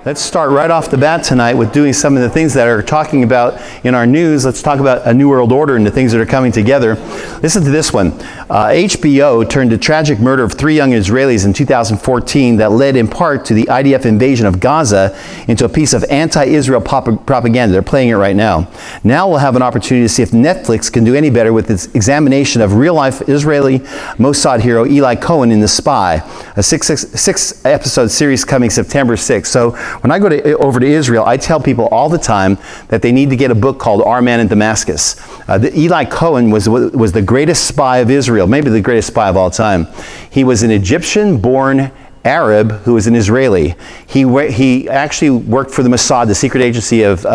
Let's start right off the bat tonight with doing some of the things that are talking about in our news. Let's talk about a new world order and the things that are coming together. Listen to this one. HBO turned the tragic murder of 3 young Israelis in 2014 that led in part to the IDF invasion of Gaza into a piece of anti-Israel propaganda. They're playing it right now. Now we'll have an opportunity to see if Netflix can do any better with its examination of real-life Israeli Mossad hero Eli Cohen in The Spy, a six-episode series coming September 6th. So when I go over to Israel, I tell people all the time that they need to get a book called Our Man in Damascus. Eli Cohen was the greatest spy of Israel, maybe the greatest spy of all time. He was an Egyptian-born Arab who was an Israeli. He actually worked for the Mossad, the secret agency of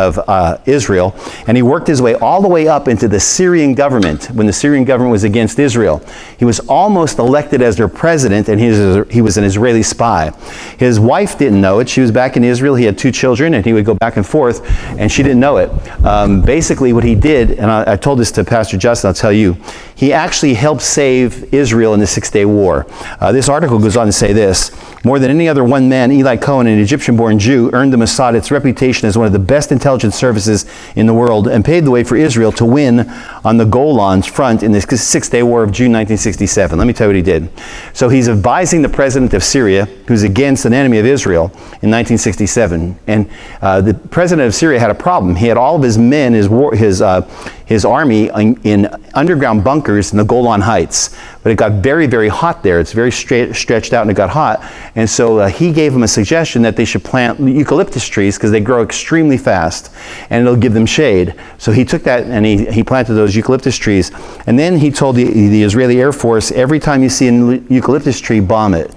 Israel, and he worked his way all the way up into the Syrian government when the Syrian government was against Israel. He was almost elected as their president, and he was an Israeli spy. His wife didn't know it. She was back in Israel. He had 2 children, and he would go back and forth, and she didn't know it. Basically what he did, and I told this to Pastor Justin, I'll tell you, he actually helped save Israel in the Six-Day War. This article goes on to say this: more than any other one man, Eli Cohen, an Egyptian-born Jew, earned the Mossad its reputation as one of the best intelligence services in the world and paved the way for Israel to win on the Golan front in the Six-Day War of June 1967. Let me tell you what he did. So he's advising the president of Syria, who's against an enemy of Israel, in 1967. And the president of Syria had a problem. He had all of his men, his army, in underground bunkers in the Golan Heights. But it got very, very hot there. It's very stretched out and it got hot. And so he gave him a suggestion that they should plant eucalyptus trees because they grow extremely fast and it'll give them shade. So he took that and he planted those eucalyptus trees. And then he told the Israeli Air Force, every time you see an eucalyptus tree, bomb it.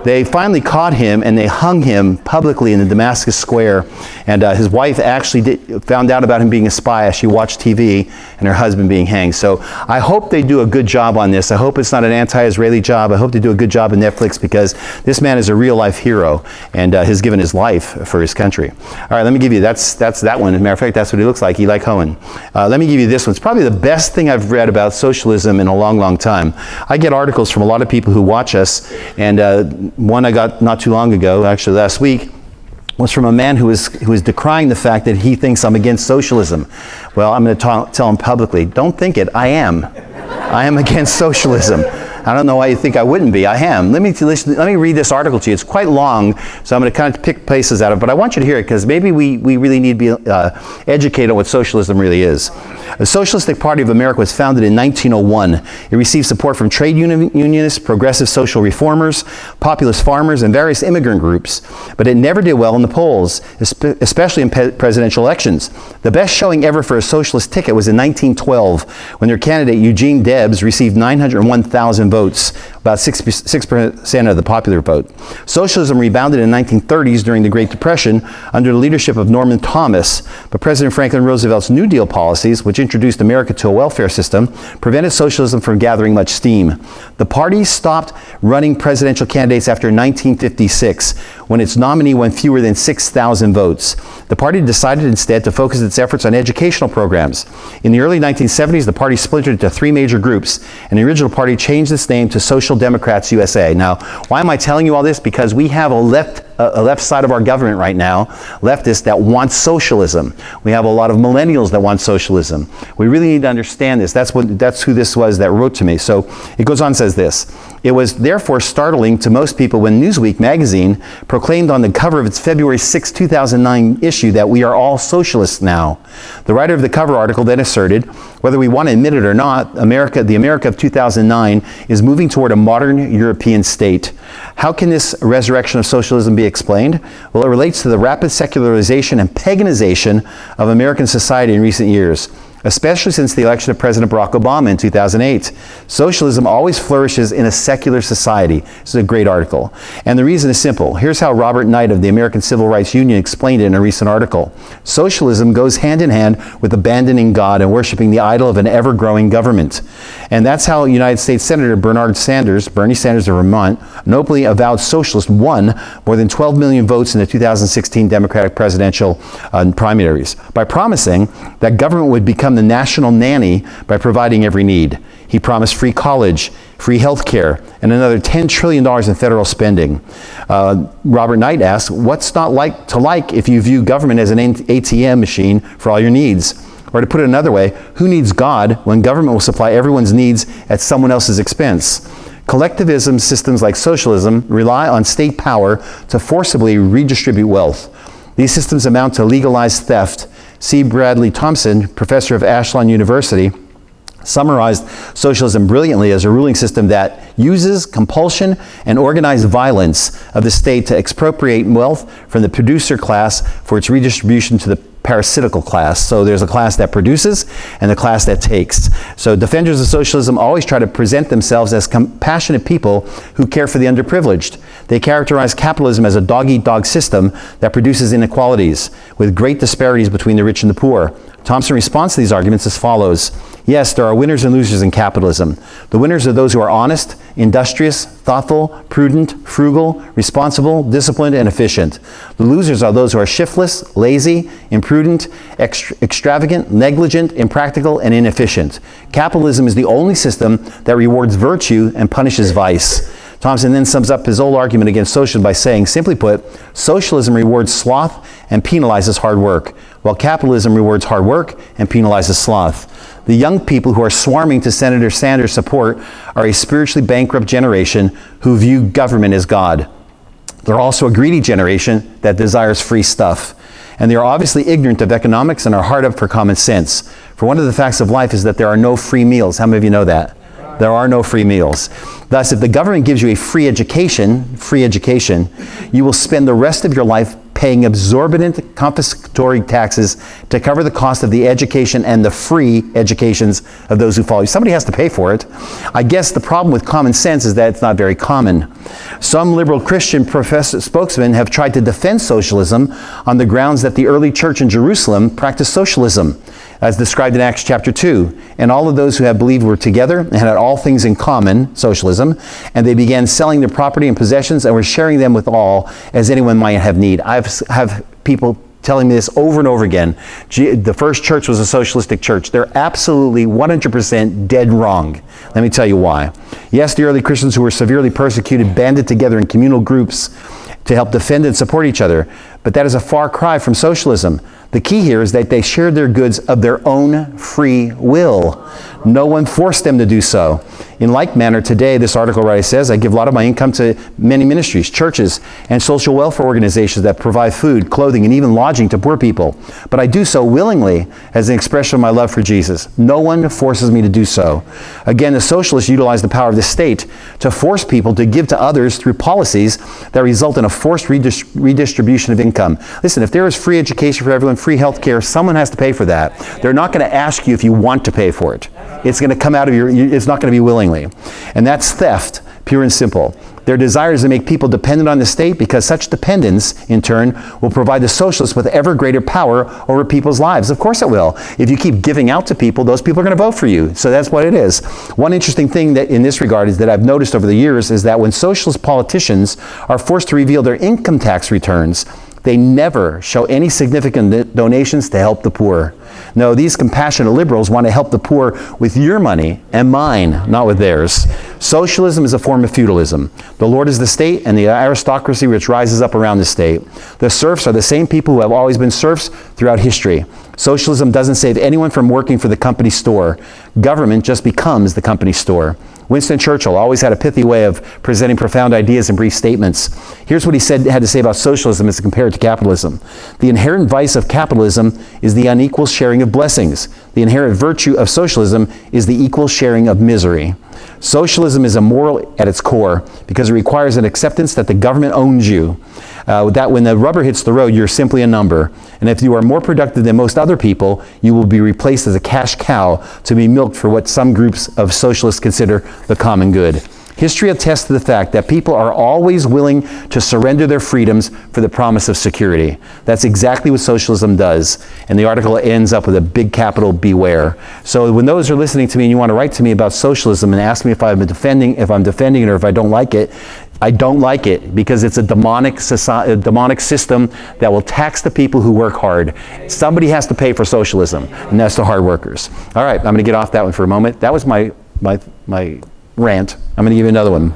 They finally caught him and they hung him publicly in the Damascus Square. And his wife actually found out about him being a spy as she watched TV and her husband being hanged. So I hope they do a good job on this. I hope it's not an anti-Israeli job. I hope they do a good job in Netflix because this man is a real-life hero and has given his life for his country. All right, let me give you, that's that one. As a matter of fact, that's what he looks like, Eli Cohen. Let me give you this one. It's probably the best thing I've read about socialism in a long, long time. I get articles from a lot of people who watch us, and one I got not too long ago, actually last week, was from a man who is decrying the fact that he thinks I'm against socialism. Well, I'm going to tell him publicly, don't think it, I am. I am against socialism. I don't know why you think I wouldn't be. I am. Let me read this article to you. It's quite long, so I'm going to kind of pick places out of it, but I want you to hear it because maybe we really need to be educated on what socialism really is. The Socialistic Party of America was founded in 1901. It received support from trade unionists, progressive social reformers, populist farmers, and various immigrant groups, but it never did well in the polls, especially in presidential elections. The best showing ever for a socialist ticket was in 1912, when their candidate Eugene Debs received 901,000 votes, about 6% of the popular vote. Socialism rebounded in the 1930s during the Great Depression under the leadership of Norman Thomas, but President Franklin Roosevelt's New Deal policies, which introduced America to a welfare system, prevented socialism from gathering much steam. The party stopped running presidential candidates after 1956, when its nominee won fewer than 6,000 votes. The party decided instead to focus its efforts on educational programs. In the early 1970s, the party splintered into 3 major groups, and the original party changed its name to Social Democrats USA. Now, why am I telling you all this? Because we have a left side of our government right now, leftists, that want socialism. We have a lot of millennials that want socialism. We really need to understand this. That's who this was that wrote to me. So it goes on and says this: it was therefore startling to most people when Newsweek magazine proclaimed on the cover of its February 6, 2009 issue that we are all socialists now. The writer of the cover article then asserted, whether we want to admit it or not, the America of 2009 is moving toward a modern European state. How can this resurrection of socialism be explained? Well, it relates to the rapid secularization and paganization of American society in recent years, especially since the election of President Barack Obama in 2008. Socialism always flourishes in a secular society. This is a great article. And the reason is simple. Here's how Robert Knight of the American Civil Rights Union explained it in a recent article. Socialism goes hand in hand with abandoning God and worshiping the idol of an ever-growing government. And that's how United States Senator Bernie Sanders of Vermont, an openly avowed socialist, won more than 12 million votes in the 2016 Democratic presidential primaries by promising that government would become become the national nanny by providing every need. He promised free college, free health care, and another $10 trillion in federal spending. Robert Knight asks, what's not like if you view government as an ATM machine for all your needs? Or to put it another way, who needs God when government will supply everyone's needs at someone else's expense? Collectivism systems like socialism rely on state power to forcibly redistribute wealth. These systems amount to legalized theft. C. Bradley Thompson, professor of Ashland University, summarized socialism brilliantly as a ruling system that uses compulsion and organized violence of the state to expropriate wealth from the producer class for its redistribution to the parasitical class. So there's a class that produces and the class that takes. So defenders of socialism always try to present themselves as compassionate people who care for the underprivileged. They characterize capitalism as a dog-eat-dog system that produces inequalities with great disparities between the rich and the poor. Thompson responds to these arguments as follows. Yes, there are winners and losers in capitalism. The winners are those who are honest, industrious, thoughtful, prudent, frugal, responsible, disciplined, and efficient. The losers are those who are shiftless, lazy, imprudent, extravagant, negligent, impractical, and inefficient. Capitalism is the only system that rewards virtue and punishes vice. Thompson then sums up his whole argument against socialism by saying, simply put, socialism rewards sloth and penalizes hard work, while capitalism rewards hard work and penalizes sloth. The young people who are swarming to Senator Sanders' support are a spiritually bankrupt generation who view government as God. They're also a greedy generation that desires free stuff. And they are obviously ignorant of economics and are hard up for common sense. For one of the facts of life is that there are no free meals. How many of you know that? There are no free meals. Thus, if the government gives you a free education, you will spend the rest of your life paying exorbitant confiscatory taxes to cover the cost of the education and the free educations of those who follow you. Somebody has to pay for it. I guess the problem with common sense is that it's not very common. Some liberal Christian spokesmen have tried to defend socialism on the grounds that the early church in Jerusalem practiced socialism, as described in Acts chapter 2. And all of those who had believed were together and had all things in common, socialism, and they began selling their property and possessions and were sharing them with all as anyone might have need. I have people telling me this over and over again. The first church was a socialistic church. They're absolutely 100% dead wrong. Let me tell you why. Yes, the early Christians who were severely persecuted banded together in communal groups to help defend and support each other, but that is a far cry from socialism. The key here is that they shared their goods of their own free will. No one forced them to do so. In like manner, today, this article writer says, I give a lot of my income to many ministries, churches, and social welfare organizations that provide food, clothing, and even lodging to poor people. But I do so willingly as an expression of my love for Jesus. No one forces me to do so. Again, the socialists utilize the power of the state to force people to give to others through policies that result in a forced redistribution of income. Listen, if there is free education for everyone, free health care, someone has to pay for that. They're not going to ask you if you want to pay for it. It's going to come out of it's not going to be willingly. And that's theft, pure and simple. Their desire is to make people dependent on the state because such dependence, in turn, will provide the socialists with ever greater power over people's lives. Of course it will. If you keep giving out to people, those people are going to vote for you. So that's what it is. One interesting thing that in this regard is that I've noticed over the years is that when socialist politicians are forced to reveal their income tax returns, they never show any significant donations to help the poor. No, these compassionate liberals want to help the poor with your money and mine, not with theirs. Socialism is a form of feudalism. The lord is the state and the aristocracy which rises up around the state. The serfs are the same people who have always been serfs throughout history. Socialism doesn't save anyone from working for the company store. Government just becomes the company store. Winston Churchill always had a pithy way of presenting profound ideas in brief statements. Here's what he had to say about socialism as compared to capitalism. The inherent vice of capitalism is the unequal sharing of blessings. The inherent virtue of socialism is the equal sharing of misery. Socialism is immoral at its core because it requires an acceptance that the government owns you. That when the rubber hits the road, you're simply a number. And if you are more productive than most other people, you will be replaced as a cash cow to be milked for what some groups of socialists consider the common good. History attests to the fact that people are always willing to surrender their freedoms for the promise of security. That's exactly what socialism does. And the article ends up with a big capital beware. So when those are listening to me and you want to write to me about socialism and ask me if I'm defending it or if I don't like it, I don't like it because it's a demonic system that will tax the people who work hard. Somebody has to pay for socialism, and that's the hard workers. All right, I'm going to get off that one for a moment. That was my rant. I'm going to give you another one.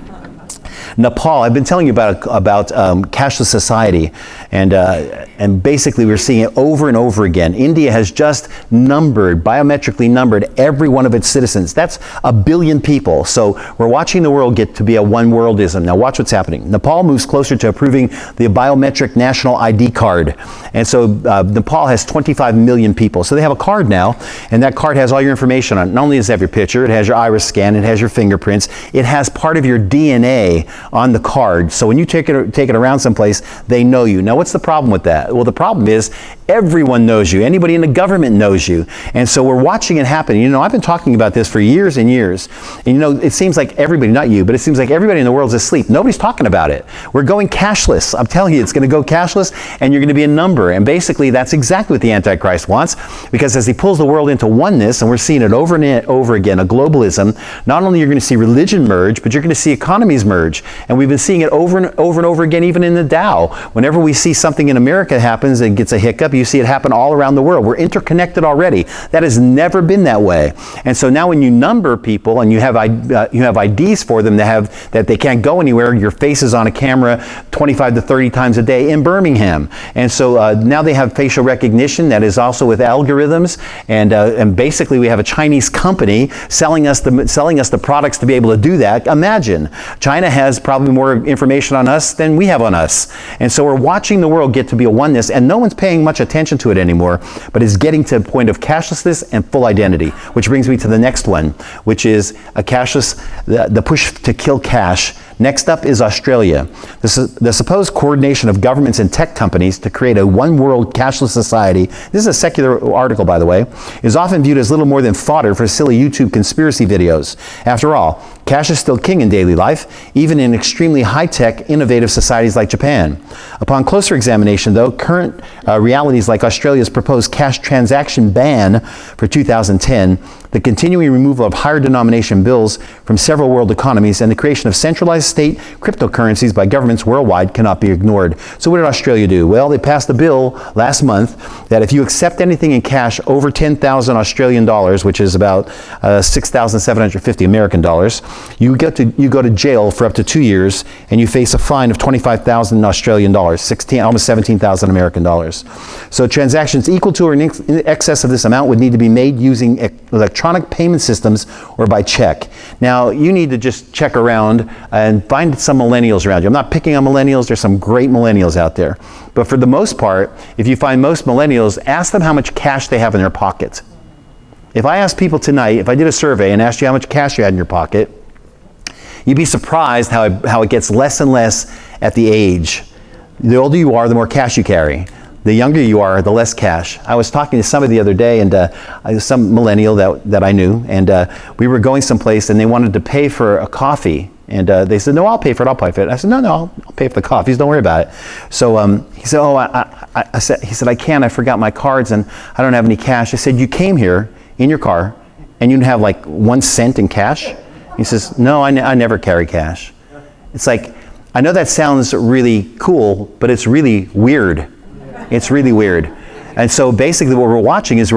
Nepal, I've been telling you about cashless society, and basically we're seeing it over and over again. India has just biometrically numbered every one of its citizens. That's 1 billion people. So we're watching the world get to be a one-worldism. Now watch what's happening. Nepal moves closer to approving the biometric national ID card. And so Nepal has 25 million people. So they have a card now, and that card has all your information on it. Not only does it have your picture, it has your iris scan, it has your fingerprints, it has part of your DNA on the card. So when you take it around someplace, they know you. Now what's the problem with that? Well, the problem is everyone knows you. Anybody in the government knows you. And so we're watching it happen. You know, I've been talking about this for years and years. And you know, it seems like everybody, not you, but it seems like everybody in the world is asleep. Nobody's talking about it. We're going cashless. I'm telling you, it's going to go cashless, and you're going to be a number. And basically, that's exactly what the Antichrist wants, because as he pulls the world into oneness, and we're seeing it over and over again, a globalism, not only you're going to see religion merge, but you're going to see economies merge. And we've been seeing it over and over again, even in the Dow. Whenever we see something in America happens and gets a hiccup, you see it happen all around the world. We're interconnected already. That has never been that way. And so now when you number people and you have IDs for them that they can't go anywhere, your face is on a camera 25 to 30 times a day in Birmingham. And so now they have facial recognition that is also with algorithms. And basically we have a Chinese company selling us the products to be able to do that. Imagine, China has probably more information on us than we have on us. And so we're watching the world get to be a oneness, and no one's paying much attention to it anymore, but it's getting to a point of cashlessness and full identity, which brings me to the next one, which is a cashless, the push to kill cash. Next up is Australia. The supposed coordination of governments and tech companies to create a one-world cashless society, this is a secular article, by the way, is often viewed as little more than fodder for silly YouTube conspiracy videos. After all, cash is still king in daily life, even in extremely high-tech, innovative societies like Japan. Upon closer examination, though, current realities like Australia's proposed cash transaction ban for 2010, the continuing removal of higher denomination bills from several world economies, and the creation of centralized state cryptocurrencies by governments worldwide cannot be ignored. So what did Australia do? Well, they passed a bill last month that if you accept anything in cash over 10,000 Australian dollars, which is about 6,750 American dollars, you go to jail for up to 2 years, and you face a fine of 25,000 Australian dollars, almost 17,000 American dollars. So transactions equal to or in excess of this amount would need to be made using electronic payment systems or by check. Now, you need to just check around and find some millennials around you. I'm not picking on millennials. There's some great millennials out there. But for the most part, if you find most millennials, ask them how much cash they have in their pocket. If I asked people tonight, if I did a survey and asked you how much cash you had in your pocket, you'd be surprised how it gets less and less at the age. The older you are, the more cash you carry. The younger you are, the less cash. I was talking to somebody the other day, and some millennial that I knew, and we were going someplace, and they wanted to pay for a coffee. And they said, "No, I'll pay for it. I said, "No, I'll pay for the coffees. Don't worry about it." So he said, "Oh, he said, I can't. I forgot my cards, and I don't have any cash." I said, "You came here in your car, and you have like 1 cent in cash?" He says, "No, I never carry cash." It's like, I know that sounds really cool, but it's really weird. It's really weird. And so basically what we're watching this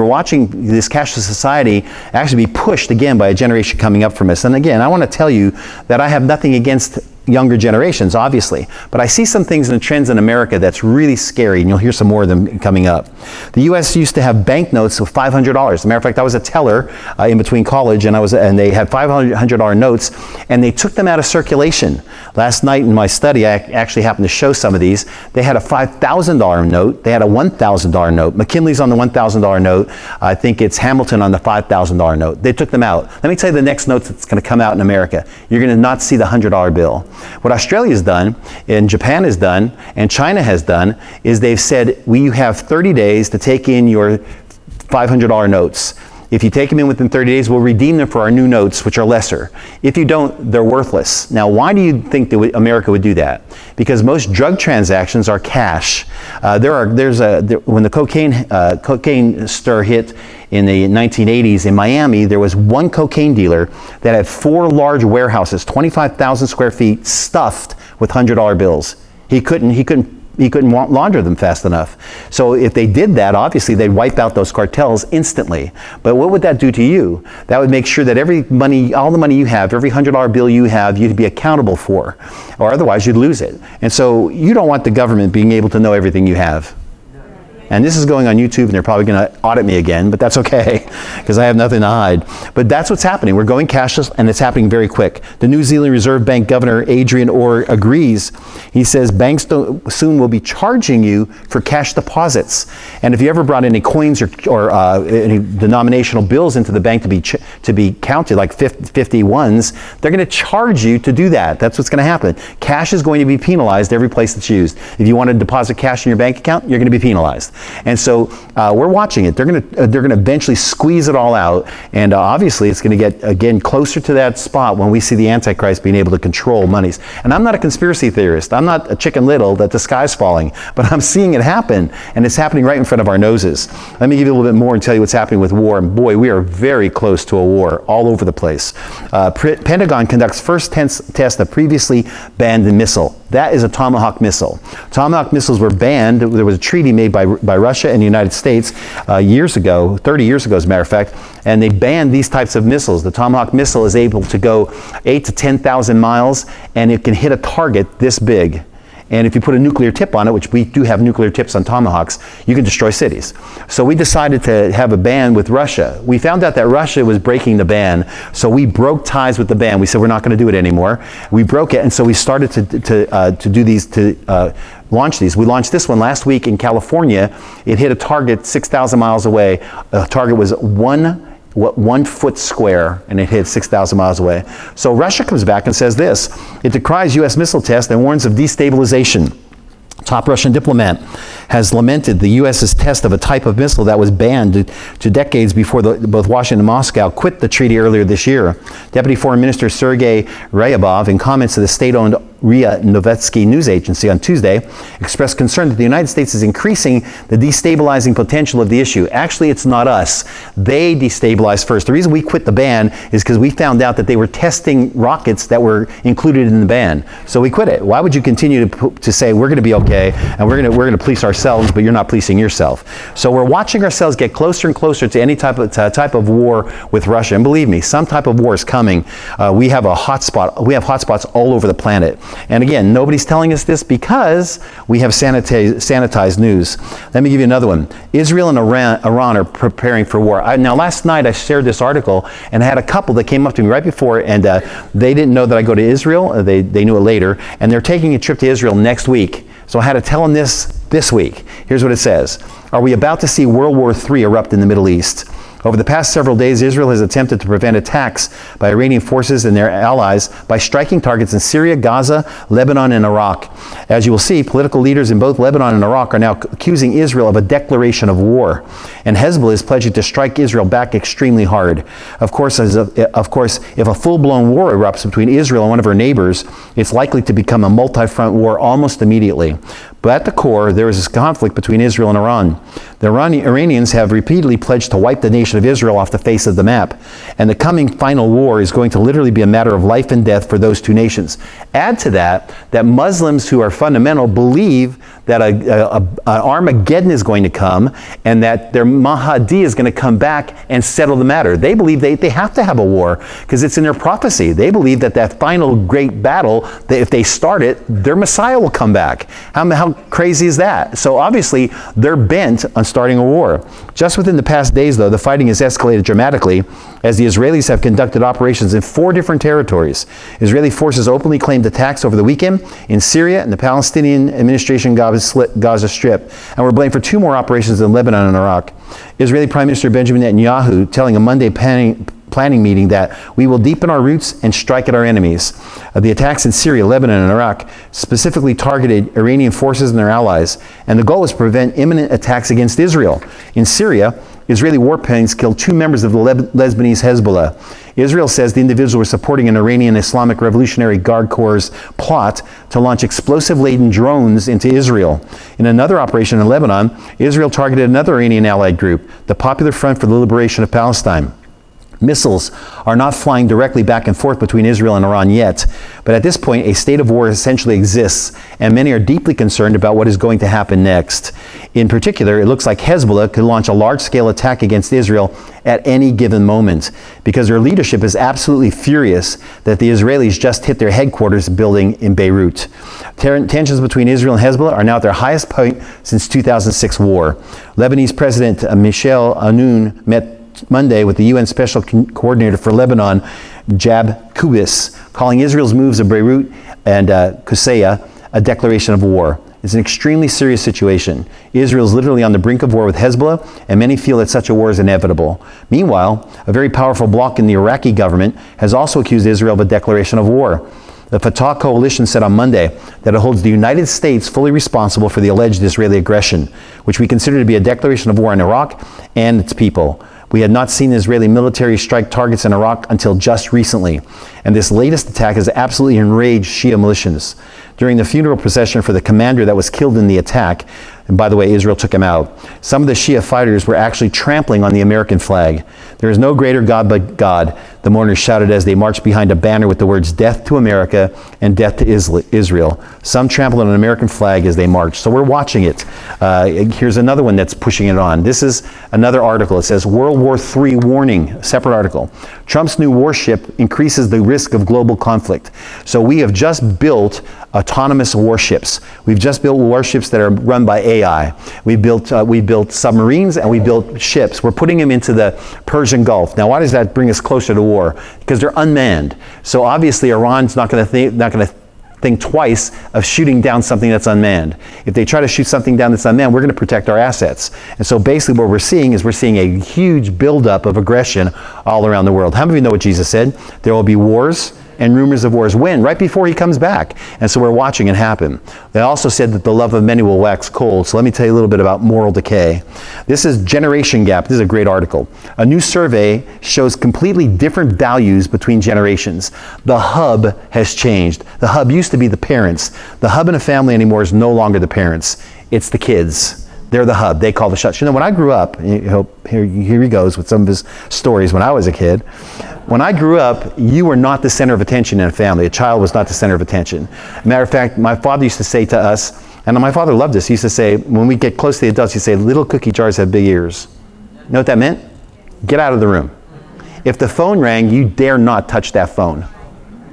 cashless society actually be pushed again by a generation coming up from us. And again, I want to tell you that I have nothing against younger generations, obviously, but I see some things and trends in America that's really scary, and you'll hear some more of them coming up. The U.S. used to have banknotes of $500. As a matter of fact, I was a teller in between college, and they had $500 notes, and they took them out of circulation. Last night in my study, I actually happened to show some of these. They had a $5,000 note. They had a $1,000 note. McKinley's on the $1,000 note. I think it's Hamilton on the $5,000 note. They took them out. Let me tell you the next note that's going to come out in America. You're going to not see the $100 bill. What Australia's done, and Japan has done, and China has done, is they've said, you have 30 days to take in your $500 notes. if you take them in within 30 days, we'll redeem them for our new notes, which are lesser. If you don't, they're worthless. Now, why do you think that America would do that? Because most drug transactions are cash. When the cocaine stir hit in the 1980s in Miami, there was one cocaine dealer that had 4 large warehouses, 25,000 square feet, stuffed with $100 bills. He couldn't launder them fast enough. So if they did that, obviously they'd wipe out those cartels instantly. But what would that do to you? That would make sure that all the money you have, every $100 bill you have, you'd be accountable for, or otherwise you'd lose it. And so you don't want the government being able to know everything you have. And this is going on YouTube, and they're probably going to audit me again, but that's okay, because I have nothing to hide. But that's what's happening. We're going cashless, and it's happening very quick. The New Zealand Reserve Bank Governor Adrian Orr agrees. He says banks soon will be charging you for cash deposits. And if you ever brought any coins or any denominational bills into the bank to be counted, like 51s, they're going to charge you to do that. That's what's going to happen. Cash is going to be penalized every place it's used. If you want to deposit cash in your bank account, you're going to be penalized. And so we're watching it. They're going to eventually squeeze it all out, and obviously it's going to get again closer to that spot when we see the Antichrist being able to control monies. And I'm not a conspiracy theorist. I'm not a Chicken Little that the sky's falling, but I'm seeing it happen, and it's happening right in front of our noses. Let me give you a little bit more and tell you what's happening with war. And boy, we are very close to a war all over the place. Pentagon conducts first test of previously banned missile. That is a Tomahawk missile. Tomahawk missiles were banned. There was a treaty made by Russia and the United States years ago, 30 years ago as a matter of fact, and they banned these types of missiles. The Tomahawk missile is able to go 8,000 to 10,000 miles, and it can hit a target this big. And if you put a nuclear tip on it, which we do have nuclear tips on Tomahawks, you can destroy cities. So we decided to have a ban with Russia. We found out that Russia was breaking the ban, so we broke ties with the ban. We said we're not going to do it anymore. We broke it, and so we started to launch these. We launched this one last week in California. It hit a target 6,000 miles away. The target was 1 foot square, and it hit 6,000 miles away. So Russia comes back and says this: it decries U.S. missile test and warns of destabilization. Top Russian diplomat has lamented the U.S.'s test of a type of missile that was banned to decades before both Washington and Moscow quit the treaty earlier this year. Deputy Foreign Minister Sergei Ryabkov, in comments to the state-owned RIA Novosti news agency on Tuesday, expressed concern that the United States is increasing the destabilizing potential of the issue. Actually, it's not us. They destabilized first. The reason we quit the ban is because we found out that they were testing rockets that were included in the ban. So we quit it. Why would you continue to say we're going to be okay and we're going to police ourselves, but you're not policing yourself? So we're watching ourselves get closer and closer to any type of war with Russia. And believe me, some type of war is coming. We have a hotspot. We have hotspots all over the planet. And again, nobody's telling us this because we have sanitized news. Let me give you another one. Israel and Iran are preparing for war. Now, last night I shared this article, and I had a couple that came up to me right before, and they didn't know that I go to Israel. They knew it later, and they're taking a trip to Israel next week. So I had to tell them this week. Here's what it says. Are we about to see World War III erupt in the Middle East? Over the past several days, Israel has attempted to prevent attacks by Iranian forces and their allies by striking targets in Syria, Gaza, Lebanon, and Iraq. As you will see, political leaders in both Lebanon and Iraq are now accusing Israel of a declaration of war. And Hezbollah is pledging to strike Israel back extremely hard. Of course, if a full-blown war erupts between Israel and one of her neighbors, it's likely to become a multi-front war almost immediately. But at the core, there is this conflict between Israel and Iran. The Iranians have repeatedly pledged to wipe the nation of Israel off the face of the map. And the coming final war is going to literally be a matter of life and death for those two nations. Add to that Muslims who are fundamental believe that an Armageddon is going to come and that their Mahdi is going to come back and settle the matter. They believe they have to have a war because it's in their prophecy. They believe that final great battle, that if they start it, their Messiah will come back. How crazy is that? So obviously, they're bent on starting a war. Just within the past days, though, the fighting has escalated dramatically as the Israelis have conducted operations in 4 different territories. Israeli forces openly claimed attacks over the weekend in Syria and the Palestinian administration Gaza Strip, and were blamed for 2 more operations in Lebanon and Iraq. Israeli Prime Minister Benjamin Netanyahu telling a Monday planning meeting that we will deepen our roots and strike at our enemies. The attacks in Syria, Lebanon, and Iraq specifically targeted Iranian forces and their allies, and the goal is to prevent imminent attacks against Israel. In Syria, Israeli warplanes killed 2 members of the Lebanese Hezbollah. Israel says the individuals were supporting an Iranian Islamic Revolutionary Guard Corps' plot to launch explosive-laden drones into Israel. In another operation in Lebanon, Israel targeted another Iranian allied group, the Popular Front for the Liberation of Palestine. Missiles are not flying directly back and forth between Israel and Iran yet, but at this point a state of war essentially exists, and many are deeply concerned about what is going to happen next. In particular, it looks like Hezbollah could launch a large-scale attack against Israel at any given moment, because their leadership is absolutely furious that the Israelis just hit their headquarters building in Beirut. Tensions between Israel and Hezbollah are now at their highest point since 2006 war. Lebanese President Michel Aoun met Monday with the UN Special Coordinator for Lebanon, Jab Kubis, calling Israel's moves of Beirut and Qusayr a declaration of war. It's an extremely serious situation. Israel is literally on the brink of war with Hezbollah, and many feel that such a war is inevitable. Meanwhile, a very powerful bloc in the Iraqi government has also accused Israel of a declaration of war. The Fatah coalition said on Monday that it holds the United States fully responsible for the alleged Israeli aggression, which we consider to be a declaration of war on Iraq and its people. We had not seen the Israeli military strike targets in Iraq until just recently, and this latest attack has absolutely enraged Shia militias. During the funeral procession for the commander that was killed in the attack, and by the way, Israel took him out, some of the Shia fighters were actually trampling on the American flag. There is no greater God but God, the mourners shouted as they marched behind a banner with the words "Death to America" and "Death to Israel." Some trampled on an American flag as they marched. So we're watching it. Here's another one that's pushing it on. This is another article. It says, World War III warning, a separate article. Trump's new warship increases the risk of global conflict. So we have just built autonomous warships. We've just built warships that are run by AI. We built submarines and we built ships. We're putting them into the Persian Gulf. Now, why does that bring us closer to war? Because they're unmanned. So obviously, Iran's not going to think twice of shooting down something that's unmanned. If they try to shoot something down that's unmanned, we're going to protect our assets. And so basically, what we're seeing is a huge buildup of aggression all around the world. How many of you know what Jesus said? There will be wars and rumors of wars. When? Right before he comes back. And so we're watching it happen. They also said that the love of many will wax cold. So let me tell you a little bit about moral decay. This is Generation Gap. This is a great article. A new survey shows completely different values between generations. The hub has changed. The hub used to be the parents. The hub in a family anymore is no longer the parents. It's the kids. They're the hub. They call the shots. You know, when I grew up, here he goes with some of his stories when I was a kid. When I grew up, you were not the center of attention in a family. A child was not the center of attention. Matter of fact, my father used to say to us, and my father loved this, he used to say, when we get close to the adults, he'd say, little cookie jars have big ears. You know what that meant? Get out of the room. If the phone rang, you dare not touch that phone.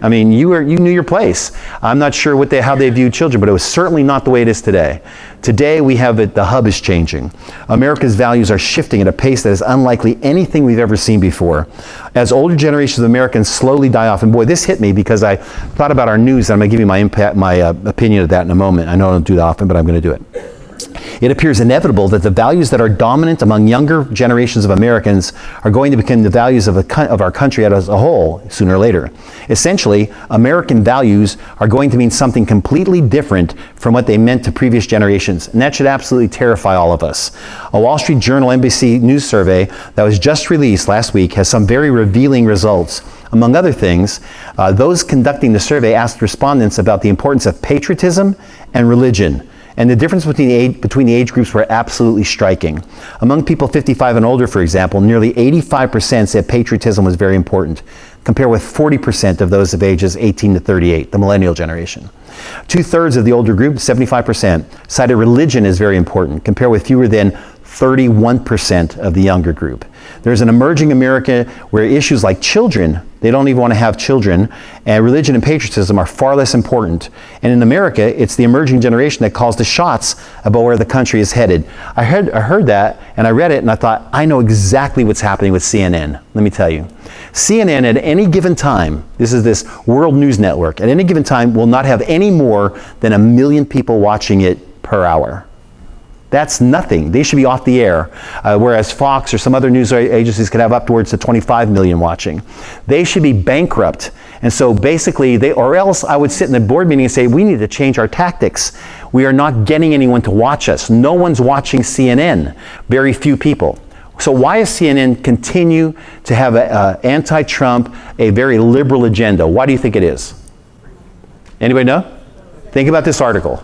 I mean, you knew your place. I'm not sure how they view children, but it was certainly not the way it is today. Today, we have it, the hub is changing. America's values are shifting at a pace that is unlikely anything we've ever seen before. As older generations of Americans slowly die off, and boy, this hit me because I thought about our news, and I'm going to give you my opinion of that in a moment. I know I don't do that often, but I'm going to do it. It appears inevitable that the values that are dominant among younger generations of Americans are going to become the values of our country as a whole, sooner or later. Essentially, American values are going to mean something completely different from what they meant to previous generations, and that should absolutely terrify all of us. A Wall Street Journal NBC News survey that was just released last week has some very revealing results. Among other things, those conducting the survey asked respondents about the importance of patriotism and religion. And the difference between the age groups were absolutely striking. Among people 55 and older, for example, nearly 85% said patriotism was very important, compared with 40% of those of ages 18 to 38, the millennial generation. 2/3 of the older group, 75%, cited religion as very important, compared with fewer than 31% of the younger group. There's an emerging America where issues like children, they don't even want to have children, and religion and patriotism are far less important. And in America, it's the emerging generation that calls the shots about where the country is headed. I heard that, and I read it, and I thought, I know exactly what's happening with CNN. Let me tell you. CNN at any given time, this is this world news network, at any given time will not have any more than 1 million people watching it per hour. That's nothing. They should be off the air. Whereas Fox or some other news agencies could have upwards to 25 million watching. They should be bankrupt. And so basically, or else I would sit in the board meeting and say, we need to change our tactics. We are not getting anyone to watch us. No one's watching CNN. Very few people. So why does CNN continue to have an anti-Trump, a very liberal agenda? Why do you think it is? Anybody know? Think about this article.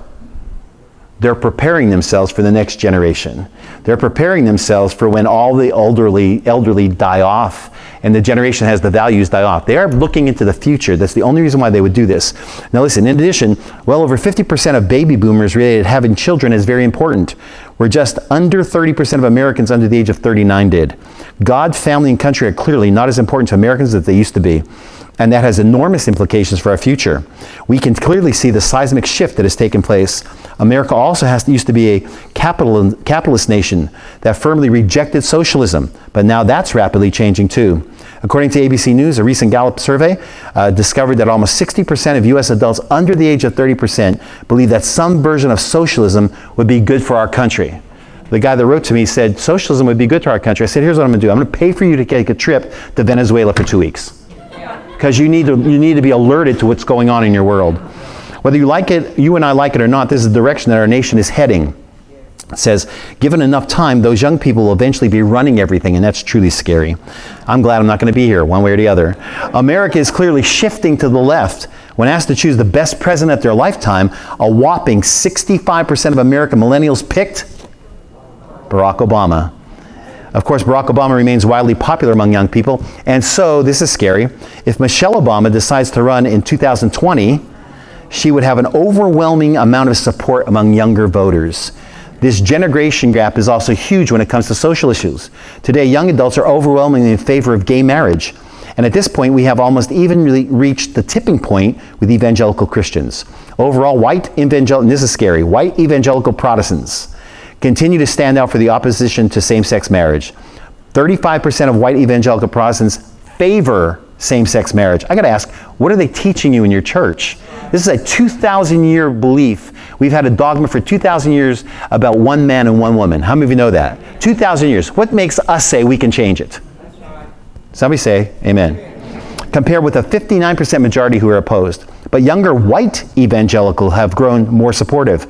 They're preparing themselves for the next generation. They're preparing themselves for when all the elderly die off and the generation has the values die off. They are looking into the future. That's the only reason why they would do this. Now listen, in addition, well over 50% of baby boomers related having children is very important. Where just under 30% of Americans under the age of 39 did. God, family, and country are clearly not as important to Americans as they used to be. And that has enormous implications for our future. We can clearly see the seismic shift that has taken place. America also used to be a capitalist nation that firmly rejected socialism, but now that's rapidly changing too. According to ABC News, a recent Gallup survey discovered that almost 60% of U.S. adults under the age of 30% believe that some version of socialism would be good for our country. The guy that wrote to me said, socialism would be good to our country. I said, here's what I'm going to do. I'm going to pay for you to take a trip to Venezuela for 2 weeks. Because you need to be alerted to what's going on in your world. Whether you like it, you and I like it or not, this is the direction that our nation is heading. It says, given enough time, those young people will eventually be running everything, and that's truly scary. I'm glad I'm not going to be here, one way or the other. America is clearly shifting to the left. When asked to choose the best president of their lifetime, a whopping 65% of American millennials picked Barack Obama. Of course, Barack Obama remains widely popular among young people, and so, this is scary, if Michelle Obama decides to run in 2020, she would have an overwhelming amount of support among younger voters. This generation gap is also huge when it comes to social issues. Today, young adults are overwhelmingly in favor of gay marriage, and at this point, we have almost evenly reached the tipping point with evangelical Christians. Overall, and this is scary, white evangelical Protestants continue to stand out for the opposition to same-sex marriage. 35% of white evangelical Protestants favor same-sex marriage. I got to ask, what are they teaching you in your church? This is a 2,000-year belief. We've had a dogma for 2,000 years about one man and one woman. How many of you know that? 2,000 years. What makes us say we can change it? Somebody say amen. Compared with a 59% majority who are opposed. But younger white evangelical have grown more supportive.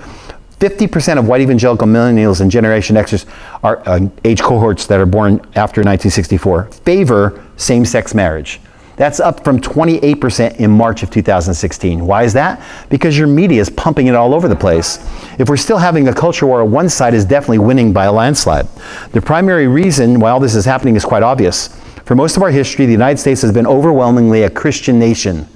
50% of white evangelical millennials and Generation Xers are age cohorts that are born after 1964 favor same-sex marriage. That's up from 28% in March of 2016. Why is that? Because your media is pumping it all over the place. If we're still having a culture war, one side is definitely winning by a landslide. The primary reason why all this is happening is quite obvious. For most of our history, the United States has been overwhelmingly a Christian nation.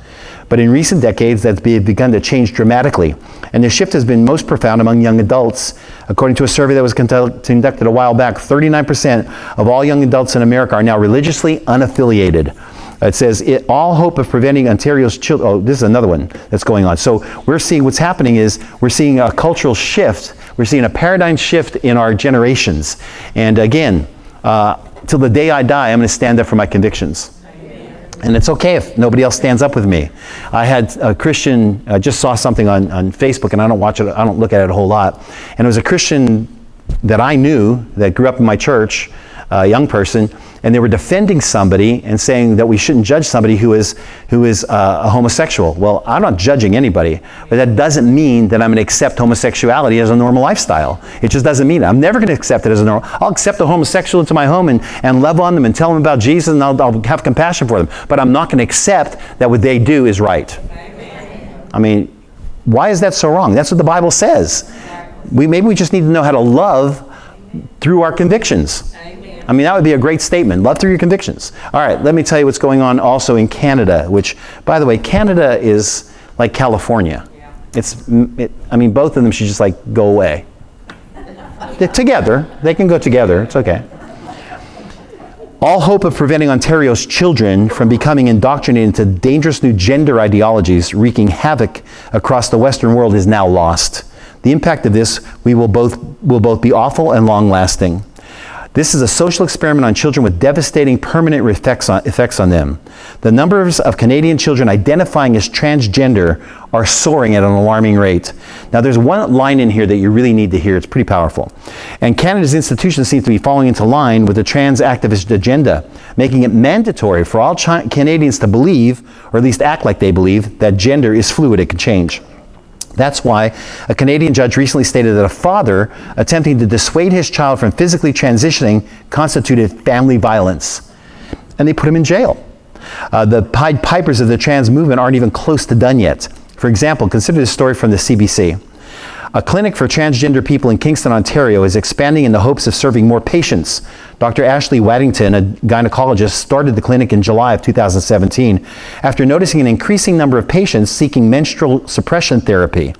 But in recent decades, that's begun to change dramatically. And the shift has been most profound among young adults. According to a survey that was conducted a while back, 39% of all young adults in America are now religiously unaffiliated. It says, all hope of preventing Ontario's children. Oh, this is another one that's going on. So we're seeing what's happening is we're seeing a cultural shift. We're seeing a paradigm shift in our generations. And again, till the day I die, I'm going to stand up for my convictions. And it's okay if nobody else stands up with me. I had a Christian, just saw something on Facebook, and I don't look at it a whole lot. And it was a Christian that I knew that grew up in my church, a young person, and they were defending somebody and saying that we shouldn't judge somebody who is a homosexual. Well, I'm not judging anybody, but that doesn't mean that I'm going to accept homosexuality as a normal lifestyle. It just doesn't mean it. I'm never going to accept it as a normal. I'll accept a homosexual into my home and love on them and tell them about Jesus, and I'll have compassion for them. But I'm not going to accept that what they do is right. Amen. I mean, why is that so wrong? That's what the Bible says. Maybe we just need to know how to love through our convictions. I mean, that would be a great statement. Love through your convictions. All right, let me tell you what's going on also in Canada, which, by the way, Canada is like California. I mean, both of them should just go away. They're together. They can go together. It's okay. All hope of preventing Ontario's children from becoming indoctrinated into dangerous new gender ideologies wreaking havoc across the Western world is now lost. The impact of this will both be awful and long-lasting. This is a social experiment on children with devastating permanent effects on them. The numbers of Canadian children identifying as transgender are soaring at an alarming rate. Now, there's one line in here that you really need to hear. It's pretty powerful. And Canada's institutions seem to be falling into line with the trans activist agenda, making it mandatory for all Canadians to believe, or at least act like they believe, that gender is fluid, it can change. That's why a Canadian judge recently stated that a father attempting to dissuade his child from physically transitioning constituted family violence. And they put him in jail. The Pied Pipers of the trans movement aren't even close to done yet. For example, consider this story from the CBC. A clinic for transgender people in Kingston, Ontario is expanding in the hopes of serving more patients. Dr. Ashley Waddington, a gynecologist, started the clinic in July of 2017 after noticing an increasing number of patients seeking menstrual suppression therapy.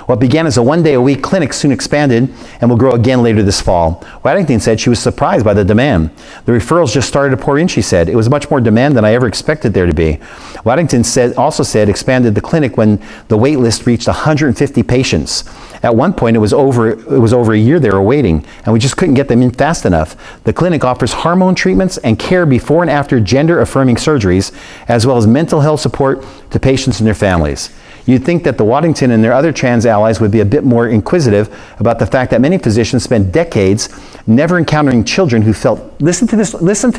What began as a one-day-a-week clinic soon expanded and will grow again later this fall. Waddington said she was surprised by the demand. The referrals just started to pour in, she said. It was much more demand than I ever expected there to be. Waddington also said expanded the clinic when the wait list reached 150 patients. At one point, it was over a year they were waiting, and we just couldn't get them in fast enough. The clinic offers hormone treatments and care before and after gender-affirming surgeries, as well as mental health support to patients and their families. You'd think that the Waddington and their other trans allies would be a bit more inquisitive about the fact that many physicians spend decades never encountering children who felt, listen to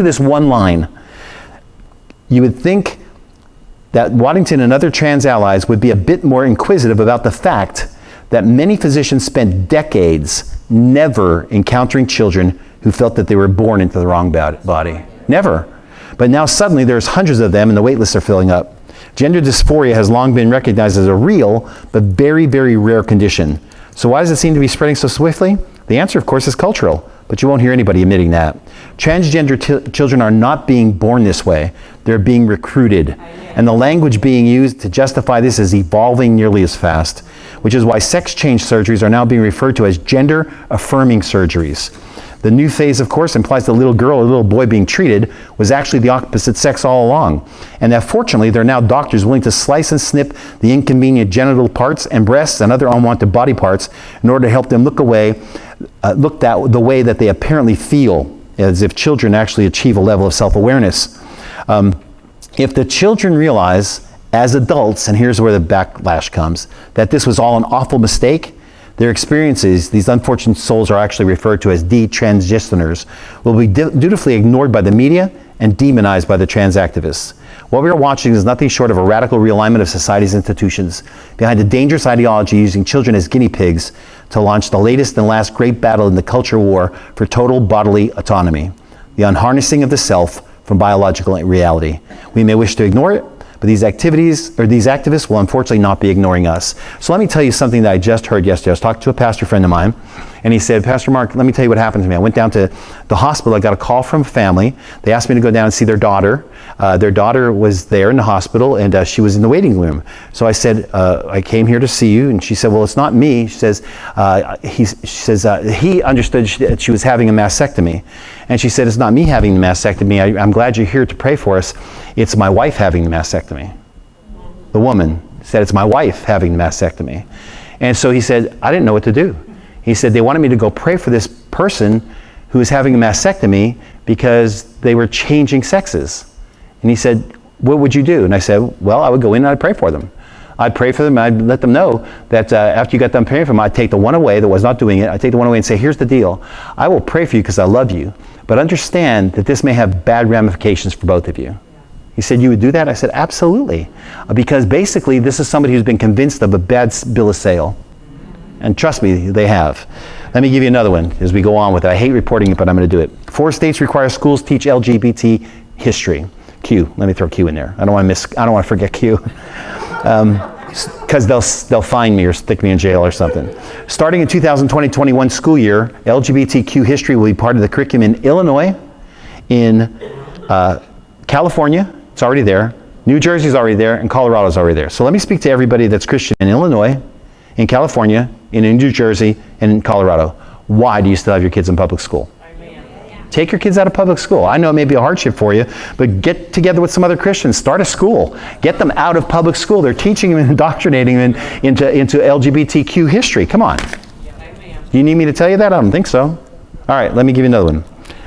this one line. You would think that Waddington and other trans allies would be a bit more inquisitive about the fact that many physicians spent decades never encountering children who felt that they were born into the wrong body. Never. But now suddenly there's hundreds of them and the wait lists are filling up. Gender dysphoria has long been recognized as a real but very, very rare condition. So why does it seem to be spreading so swiftly? The answer, of course, is cultural, but you won't hear anybody admitting that. Transgender children are not being born this way. They're being recruited. And the language being used to justify this is evolving nearly as fast, which is why sex change surgeries are now being referred to as gender-affirming surgeries. The new phase, of course, implies the little girl or little boy being treated was actually the opposite sex all along. And that fortunately, there are now doctors willing to slice and snip the inconvenient genital parts and breasts and other unwanted body parts in order to help them look the way that they apparently feel, as if children actually achieve a level of self-awareness. If the children realize, as adults, and here's where the backlash comes, that this was all an awful mistake, their experiences, these unfortunate souls are actually referred to as detransitioners, will be dutifully ignored by the media and demonized by the trans activists. What we are watching is nothing short of a radical realignment of society's institutions behind a dangerous ideology using children as guinea pigs to launch the latest and last great battle in the culture war for total bodily autonomy, the unharnessing of the self from biological reality. We may wish to ignore it, but these activists will unfortunately not be ignoring us. So let me tell you something that I just heard yesterday. I was talking to a pastor friend of mine, and he said, Pastor Mark, let me tell you what happened to me. I went down to the hospital. I got a call from a family. They asked me to go down and see their daughter. Their daughter was there in the hospital, and she was in the waiting room. So I said, I came here to see you. And she said, well, it's not me. She says, he understood that she was having a mastectomy. And she said, it's not me having the mastectomy. I'm glad you're here to pray for us. It's my wife having the mastectomy. The woman said, it's my wife having the mastectomy. And so he said, I didn't know what to do. He said, they wanted me to go pray for this person who was having a mastectomy because they were changing sexes. And he said, what would you do? And I said, well, I would go in and I'd pray for them. I'd pray for them, and I'd let them know that after you got done praying for them, I'd take the one away that was not doing it. I'd take the one away and say, here's the deal. I will pray for you because I love you, but understand that this may have bad ramifications for both of you. He said, you would do that? I said, absolutely. Because basically, this is somebody who's been convinced of a bad bill of sale. And trust me, they have. Let me give you another one as we go on with it. I hate reporting it, but I'm going to do it. 4 states require schools teach LGBT history. Q. Let me throw Q in there. I don't want to forget Q. Because they'll fine me or stick me in jail or something. Starting in 2020-21 school year, LGBTQ history will be part of the curriculum in Illinois, in California, it's already there, New Jersey's already there, and Colorado's already there. So let me speak to everybody that's Christian in Illinois, in California, in New Jersey, and in Colorado. Why do you still have your kids in public school? Take your kids out of public school. I know it may be a hardship for you, but get together with some other Christians. Start a school. Get them out of public school. They're teaching them and indoctrinating them into LGBTQ history. Come on. Do you need me to tell you that? I don't think so. All right, let me give you another one.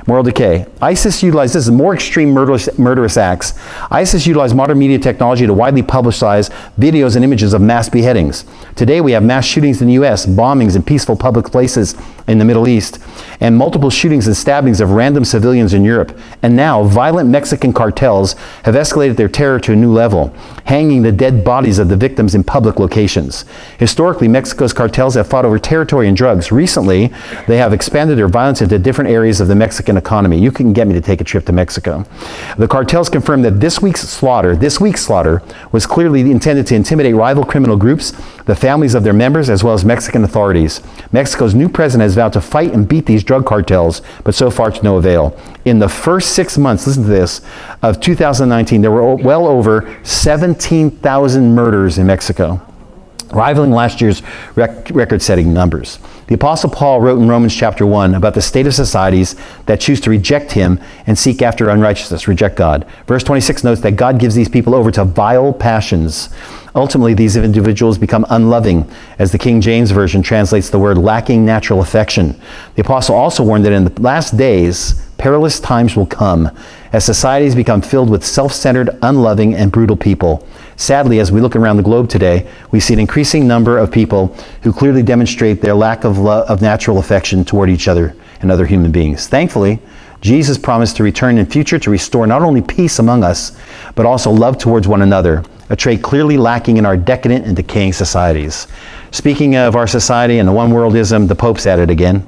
Moral decay. ISIS utilized, this is more extreme murderous acts. ISIS utilized modern media technology to widely publicize videos and images of mass beheadings. Today we have mass shootings in the U.S., bombings in peaceful public places in the Middle East, and multiple shootings and stabbings of random civilians in Europe. And now violent Mexican cartels have escalated their terror to a new level, hanging the dead bodies of the victims in public locations. Historically, Mexico's cartels have fought over territory and drugs. Recently, they have expanded their violence into different areas of the Mexican economy. You can get me to take a trip to Mexico. The cartels confirmed that this week's slaughter was clearly intended to intimidate rival criminal groups, the families of their members, as well as Mexican authorities. Mexico's new president has vowed to fight and beat these drug cartels, but so far to no avail. In the first 6 months, listen to this, of 2019, there were well over 17,000 murders in Mexico, rivaling last year's record-setting numbers. The Apostle Paul wrote in Romans chapter 1 about the state of societies that choose to reject him and seek after unrighteousness, reject God. Verse 26 notes that God gives these people over to vile passions. Ultimately, these individuals become unloving, as the King James Version translates the word lacking natural affection. The apostle also warned that in the last days, perilous times will come as societies become filled with self-centered, unloving, and brutal people. Sadly, as we look around the globe today, we see an increasing number of people who clearly demonstrate their lack of natural affection toward each other and other human beings. Thankfully, Jesus promised to return in future to restore not only peace among us, but also love towards one another, a trait clearly lacking in our decadent and decaying societies. Speaking of our society and the one-worldism, the Pope's at it again.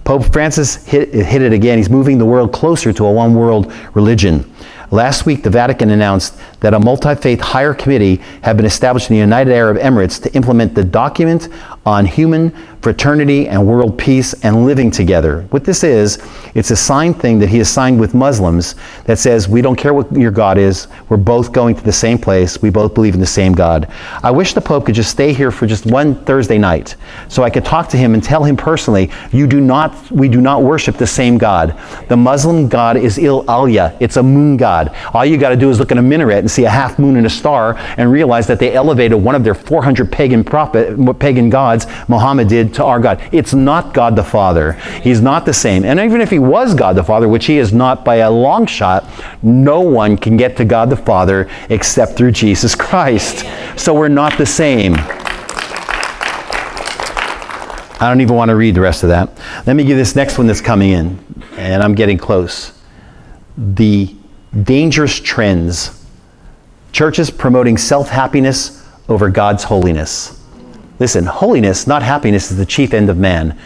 Pope Francis hit it again. He's moving the world closer to a one-world religion. Last week, the Vatican announced that a multi-faith higher committee had been established in the United Arab Emirates to implement the document on human fraternity and world peace and living together. What this is, it's a signed thing that he has signed with Muslims that says, we don't care what your God is, we're both going to the same place, we both believe in the same God. I wish the Pope could just stay here for just one Thursday night so I could talk to him and tell him personally, we do not worship the same God. The Muslim God is Il-Alya, it's a moon god. All you got to do is look at a minaret and see a half moon and a star and realize that they elevated one of their 400 pagan gods, Muhammad did, to our God. It's not God the Father. He's not the same. And even if he was God the Father, which he is not by a long shot, no one can get to God the Father except through Jesus Christ. So we're not the same. I don't even want to read the rest of that. Let me give this next one that's coming in, and I'm getting close. The dangerous trends. Churches promoting self-happiness over God's holiness. Listen, holiness, not happiness, is the chief end of man.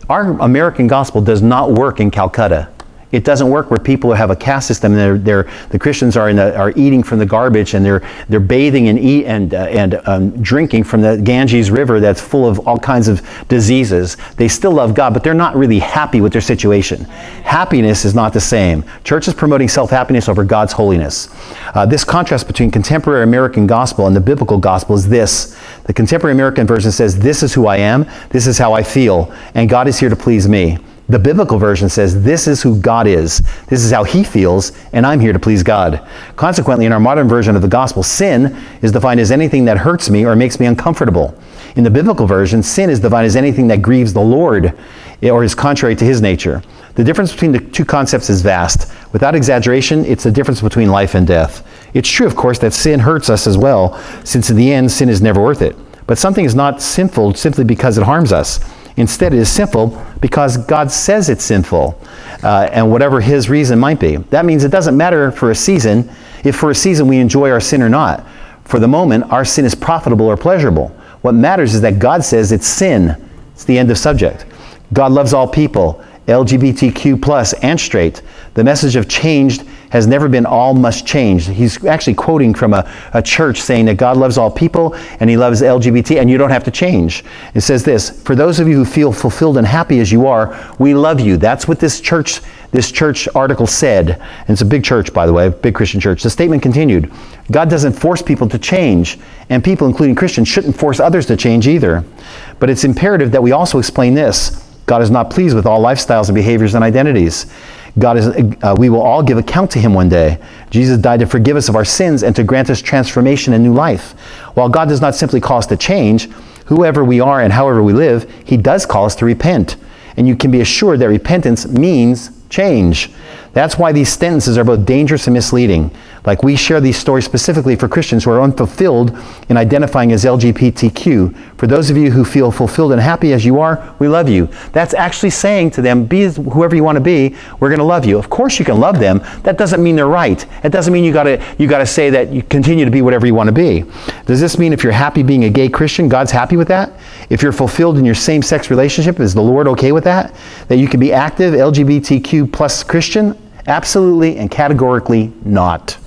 Our American gospel does not work in Calcutta. It doesn't work where people have a caste system. The Christians are eating from the garbage, and they're bathing and drinking from the Ganges River that's full of all kinds of diseases. They still love God, but they're not really happy with their situation. Happiness is not the same. Church is promoting self-happiness over God's holiness. This contrast between contemporary American gospel and the biblical gospel is this. The contemporary American version says, this is who I am, this is how I feel, and God is here to please me. The biblical version says, this is who God is, this is how he feels, and I'm here to please God. Consequently, in our modern version of the gospel, sin is defined as anything that hurts me or makes me uncomfortable. In the biblical version, sin is defined as anything that grieves the Lord or is contrary to his nature. The difference between the two concepts is vast. Without exaggeration, it's the difference between life and death. It's true, of course, that sin hurts us as well, since in the end, sin is never worth it. But something is not sinful simply because it harms us. Instead, it is sinful because God says it's sinful, and whatever his reason might be. That means it doesn't matter for a season if for a season we enjoy our sin or not. For the moment, our sin is profitable or pleasurable. What matters is that God says it's sin. It's the end of subject. God loves all people, LGBTQ+, and straight. The message of changed has never been all must change. He's actually quoting from a church saying that God loves all people and he loves LGBT and you don't have to change. It says this, for those of you who feel fulfilled and happy as you are, we love you. That's what this church article said. And it's a big church, by the way, big Christian church. The statement continued, God doesn't force people to change, and people, including Christians, shouldn't force others to change either. But it's imperative that we also explain this. God is not pleased with all lifestyles and behaviors and identities. We will all give account to him one day. Jesus died to forgive us of our sins and to grant us transformation and new life. While God does not simply call us to change, whoever we are and however we live, he does call us to repent. And you can be assured that repentance means Change. That's why these sentences are both dangerous and misleading. Like, we share these stories specifically for Christians who are unfulfilled in identifying as LGBTQ. For those of you who feel fulfilled and happy as you are, we love you. That's actually saying to them, be whoever you want to be, we're going to love you. Of course you can love them. That doesn't mean they're right. It doesn't mean you got to say that you continue to be whatever you want to be. Does this mean if you're happy being a gay Christian, God's happy with that? If you're fulfilled in your same-sex relationship, is the Lord okay with that? That you can be active LGBTQ plus Christian? Absolutely and categorically not.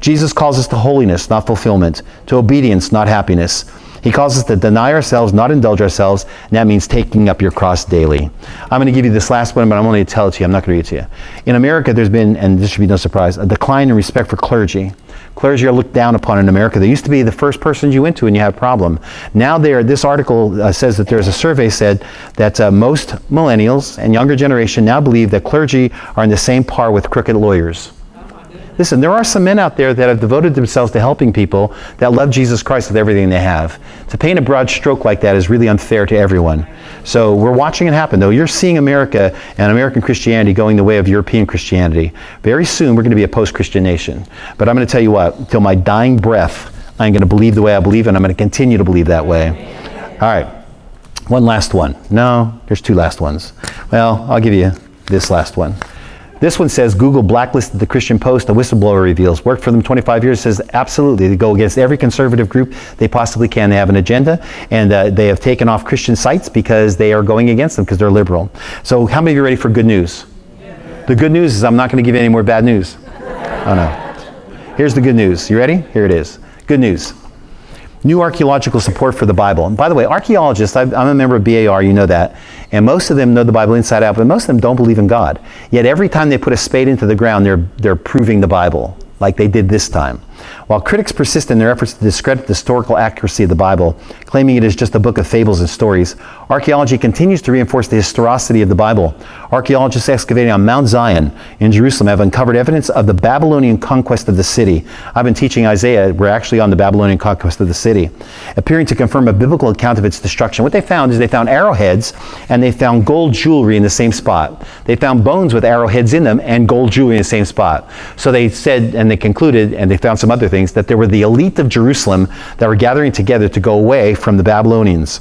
Jesus calls us to holiness, not fulfillment, to obedience, not happiness. He calls us to deny ourselves, not indulge ourselves, and that means taking up your cross daily. I'm going to give you this last one, but I'm only going to tell it to you. I'm not going to read it to you. In America, there's been, and this should be no surprise, a decline in respect for clergy. Clergy are looked down upon in America. They used to be the first person you went to when you had a problem. Now this article says that there's a survey said that most millennials and younger generation now believe that clergy are in the same par with crooked lawyers. Listen, there are some men out there that have devoted themselves to helping people that love Jesus Christ with everything they have. To paint a broad stroke like that is really unfair to everyone. So we're watching it happen, though. You're seeing America and American Christianity going the way of European Christianity. Very soon, we're going to be a post-Christian nation. But I'm going to tell you what, till my dying breath, I'm going to believe the way I believe, and I'm going to continue to believe that way. All right, one last one. No, there's two last ones. Well, I'll give you this last one. This one says, Google blacklisted the Christian Post, a whistleblower reveals. Worked for them 25 years, says absolutely. They go against every conservative group they possibly can. They have an agenda, and they have taken off Christian sites because they are going against them because they're liberal. So how many of you are ready for good news? The good news is I'm not going to give you any more bad news. Oh no. Here's the good news. You ready? Here it is. Good news. New archaeological support for the Bible. And by the way, archaeologists, I'm a member of BAR, you know that, and most of them know the Bible inside out, but most of them don't believe in God. Yet every time they put a spade into the ground, they're proving the Bible, like they did this time. While critics persist in their efforts to discredit the historical accuracy of the Bible, claiming it is just a book of fables and stories, archaeology continues to reinforce the historicity of the Bible. Archaeologists excavating on Mount Zion in Jerusalem have uncovered evidence of the Babylonian conquest of the city. I've been teaching Isaiah. We're actually on the Babylonian conquest of the city, appearing to confirm a biblical account of its destruction. What they found is they found arrowheads and they found gold jewelry in the same spot. They found bones with arrowheads in them and gold jewelry in the same spot. So they said, and they concluded, and they found some other things, that there were the elite of Jerusalem that were gathering together to go away from the Babylonians,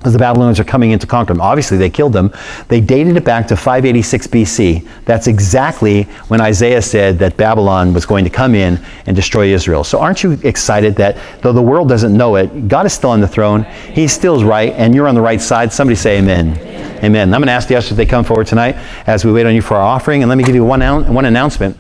as the Babylonians are coming in to conquer them. Obviously, they killed them. They dated it back to 586 BC. That's exactly when Isaiah said that Babylon was going to come in and destroy Israel. So aren't you excited that though the world doesn't know it, God is still on the throne, He still is right, and you're on the right side? Somebody say amen. Amen. I'm going to ask the ushers if they come forward tonight as we wait on you for our offering. And let me give you one announcement.